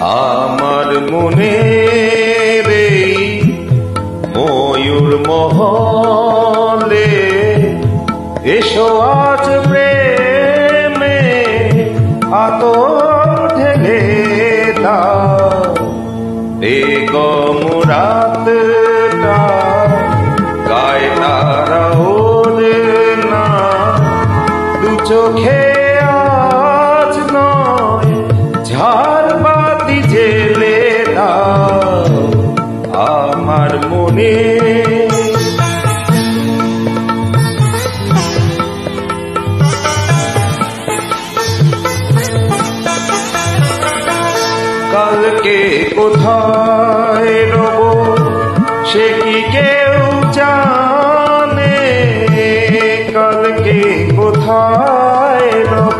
আমার মনে রে ময়ূর মহলে এসো আজ প্রেমে আতর ঢেলে দাও বেগম রাতটা গায়ে তারা ওরে না দু চোখে আজ নয় ঝাড়বাতি জেলে দাও আমার মনে কালকে কোথায় রব সে কি কেউ জানে কালকে কোথায় রব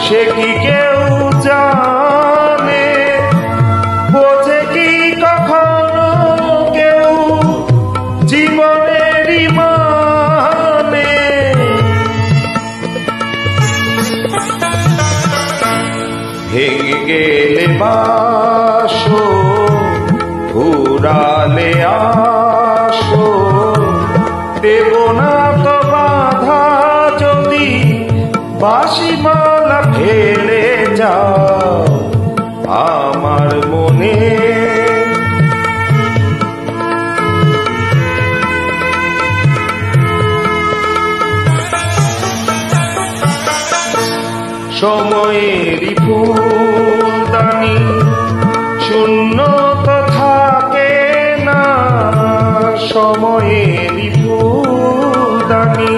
সে কি কেউ জানে বোঝে কি কখনো কেউ জীবনের মানে ভেঙে গেলে বাসো ঘুরালে আসো দেব না তো বাধা যদি বাঁশিমালা ফেলে যাও আমার মনে সময়েরই ফুলদানি শূন্য তো থাকে না সময়েরই ফুলদানি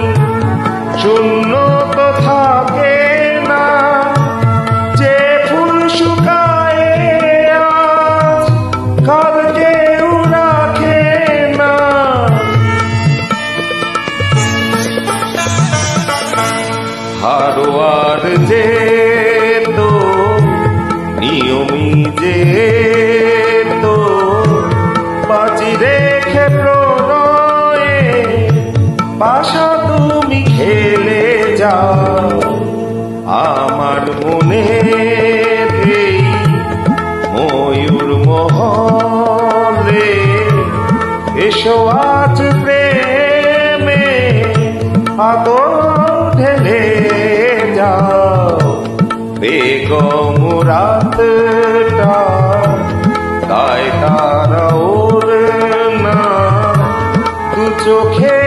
শূন্য তো থাকে না যে ফুল শুকায় আজ কাল কেউ রাখে না হারোয়ার যে তো নিয়মি যে তো বাজি রেখে প্রণয়ে পাশা তুমি খেলে যাও আমার মনে এই ময়ূর মহলে এসো আজ প্রেমে আদর ঢেলে যাও বেগম রাতটা গায়ে তারা ওর না দু চোখে